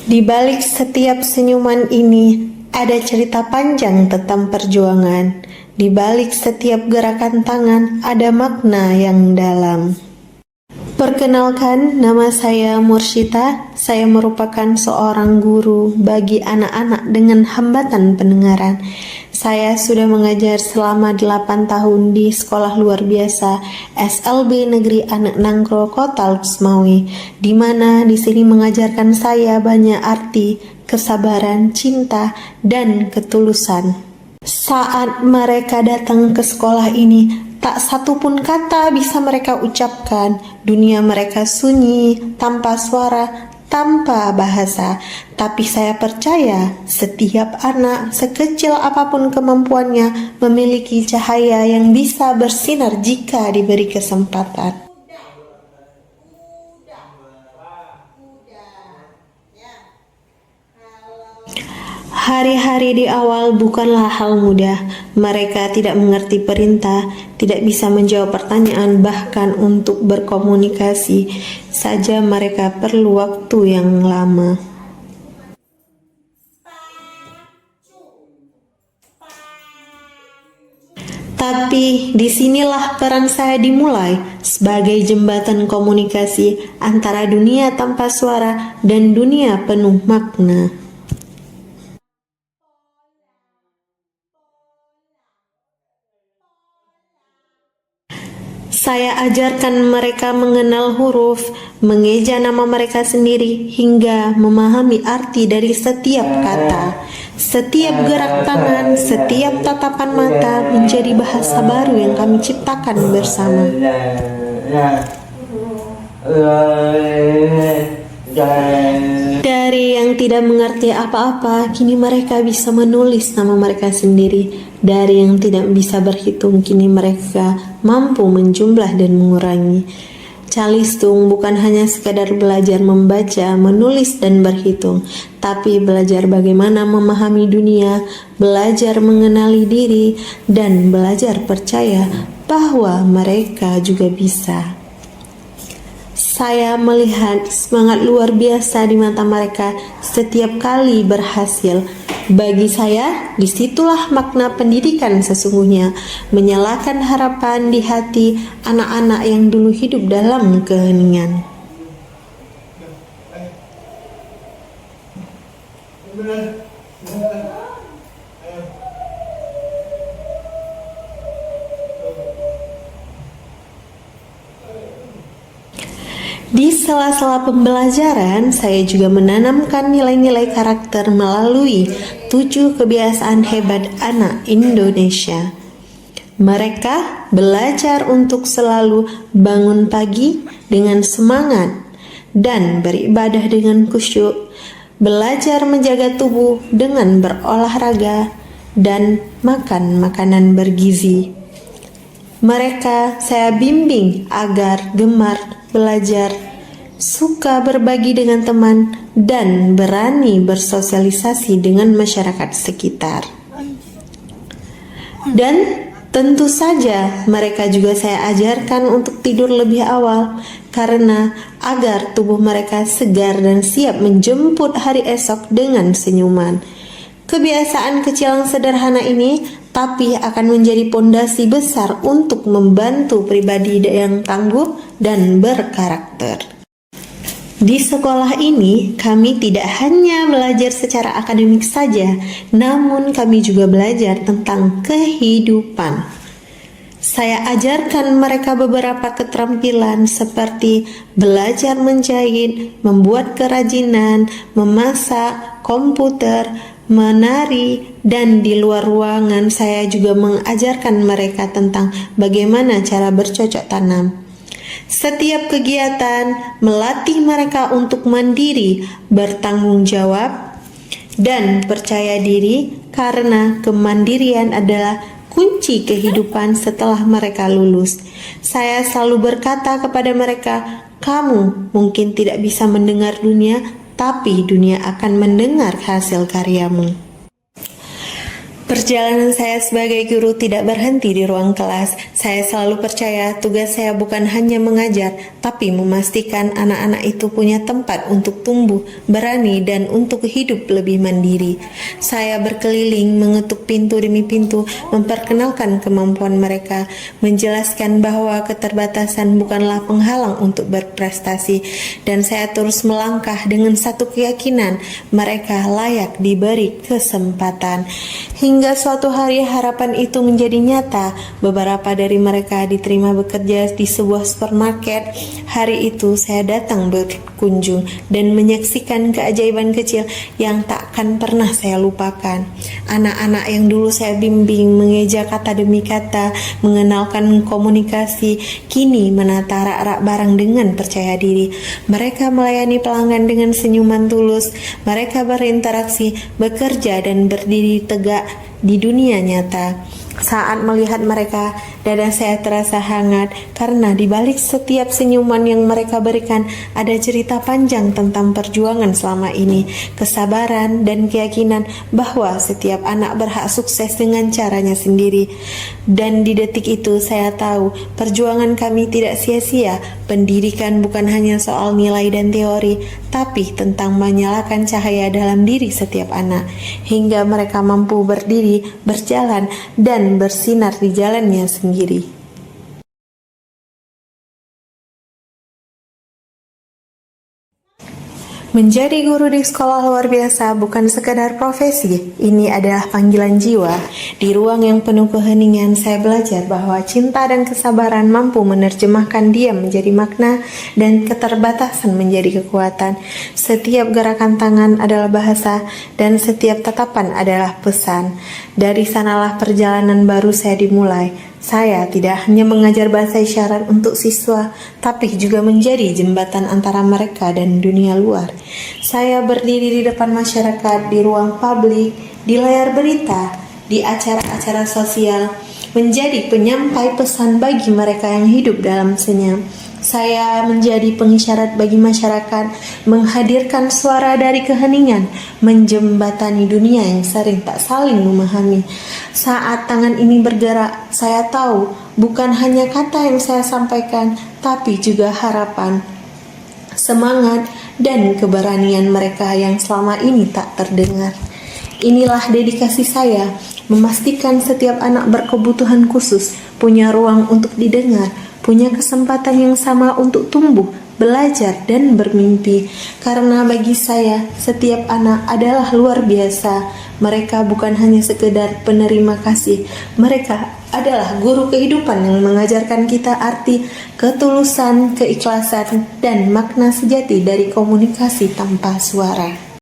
Di balik setiap senyuman ini, ada cerita panjang tentang perjuangan. Di balik setiap gerakan tangan, ada makna yang dalam. Perkenalkan, nama saya Mursyita. Saya merupakan seorang guru bagi anak-anak dengan hambatan pendengaran. Saya sudah mengajar selama 8 tahun di sekolah luar biasa SLB Negeri Anak Nangro Kota Luxmawi, di mana di sini mengajarkan saya banyak arti, kesabaran, cinta, dan ketulusan. Saat mereka datang ke sekolah ini, tak satu pun kata bisa mereka ucapkan. Dunia mereka sunyi, tanpa suara, tanpa bahasa. Tapi saya percaya setiap anak, sekecil apapun kemampuannya, memiliki cahaya yang bisa bersinar jika diberi kesempatan. Hari-hari di awal bukanlah hal mudah. Mereka tidak mengerti perintah, tidak bisa menjawab pertanyaan, bahkan untuk berkomunikasi saja mereka perlu waktu yang lama. Tapi disinilah peran saya dimulai sebagai jembatan komunikasi antara dunia tanpa suara dan dunia penuh makna. Saya ajarkan mereka mengenal huruf, mengeja nama mereka sendiri, hingga memahami arti dari setiap kata. Setiap gerak tangan, setiap tatapan mata menjadi bahasa baru yang kami ciptakan bersama. Dari yang tidak mengerti apa-apa, kini mereka bisa menulis nama mereka sendiri. Dari yang tidak bisa berhitung, kini mereka mampu menjumlah dan mengurangi. Calistung bukan hanya sekadar belajar membaca, menulis, dan berhitung, tapi belajar bagaimana memahami dunia, belajar mengenali diri, dan belajar percaya bahwa mereka juga bisa. Saya melihat semangat luar biasa di mata mereka setiap kali berhasil. Bagi saya, disitulah makna pendidikan sesungguhnya, menyalakan harapan di hati anak-anak yang dulu hidup dalam keheningan. Di sela-sela pembelajaran, saya juga menanamkan nilai-nilai karakter melalui 7 kebiasaan hebat anak Indonesia. Mereka belajar untuk selalu bangun pagi dengan semangat dan beribadah dengan khusyuk, belajar menjaga tubuh dengan berolahraga, dan makan makanan bergizi. Mereka saya bimbing agar gemar belajar, suka berbagi dengan teman, dan berani bersosialisasi dengan masyarakat sekitar. Dan tentu saja mereka juga saya ajarkan untuk tidur lebih awal, karena agar tubuh mereka segar dan siap menjemput hari esok dengan senyuman. Kebiasaan kecil yang sederhana ini tapi akan menjadi pondasi besar untuk membantu pribadi yang tangguh dan berkarakter. Di sekolah ini, kami tidak hanya belajar secara akademik saja, namun kami juga belajar tentang kehidupan. Saya ajarkan mereka beberapa keterampilan seperti belajar menjahit, membuat kerajinan, memasak, komputer, menari, dan di luar ruangan saya juga mengajarkan mereka tentang bagaimana cara bercocok tanam. Setiap kegiatan melatih mereka untuk mandiri, bertanggung jawab, dan percaya diri, karena kemandirian adalah kunci kehidupan setelah mereka lulus. Saya selalu berkata kepada mereka, kamu mungkin tidak bisa mendengar dunia, tapi dunia akan mendengar hasil karyamu. Perjalanan saya sebagai guru tidak berhenti di ruang kelas. Saya selalu percaya tugas saya bukan hanya mengajar, tapi memastikan anak-anak itu punya tempat untuk tumbuh, berani, dan untuk hidup lebih mandiri. Saya berkeliling, mengetuk pintu demi pintu, memperkenalkan kemampuan mereka, menjelaskan bahwa keterbatasan bukanlah penghalang untuk berprestasi, dan saya terus melangkah dengan satu keyakinan, mereka layak diberi kesempatan. Hingga suatu hari harapan itu menjadi nyata. Beberapa dari mereka diterima bekerja di sebuah supermarket. Hari itu saya datang berkunjung dan menyaksikan keajaiban kecil yang tak akan pernah saya lupakan. Anak-anak yang dulu saya bimbing mengeja kata demi kata, mengenalkan komunikasi, kini menata rak-rak barang dengan percaya diri. Mereka melayani pelanggan dengan senyuman tulus. Mereka berinteraksi, bekerja, dan berdiri tegak di dunia nyata. Saat melihat mereka, dada saya terasa hangat karena di balik setiap senyuman yang mereka berikan ada cerita panjang tentang perjuangan selama ini, kesabaran dan keyakinan bahwa setiap anak berhak sukses dengan caranya sendiri. Dan di detik itu saya tahu perjuangan kami tidak sia-sia. Pendidikan bukan hanya soal nilai dan teori, tapi tentang menyalakan cahaya dalam diri setiap anak hingga mereka mampu berdiri, berjalan, dan bersinar di jalannya sendiri. Menjadi guru di sekolah luar biasa bukan sekedar profesi, ini adalah panggilan jiwa. Di ruang yang penuh keheningan, saya belajar bahwa cinta dan kesabaran mampu menerjemahkan diam menjadi makna dan keterbatasan menjadi kekuatan. Setiap gerakan tangan adalah bahasa dan setiap tatapan adalah pesan. Dari sanalah perjalanan baru saya dimulai. Saya tidak hanya mengajar bahasa isyarat untuk siswa, tapi juga menjadi jembatan antara mereka dan dunia luar. Saya berdiri di depan masyarakat, di ruang publik, di layar berita, di acara-acara sosial, menjadi penyampai pesan bagi mereka yang hidup dalam senyum. Saya menjadi pengisyarat bagi masyarakat, menghadirkan suara dari keheningan, menjembatani dunia yang sering tak saling memahami. Saat tangan ini bergerak, saya tahu bukan hanya kata yang saya sampaikan, tapi juga harapan, semangat, dan keberanian mereka yang selama ini tak terdengar. Inilah dedikasi saya, memastikan setiap anak berkebutuhan khusus punya ruang untuk didengar, punya kesempatan yang sama untuk tumbuh, belajar, dan bermimpi. Karena bagi saya, setiap anak adalah luar biasa. Mereka bukan hanya sekedar penerima kasih, mereka adalah guru kehidupan yang mengajarkan kita arti, ketulusan, keikhlasan, dan makna sejati dari komunikasi tanpa suara.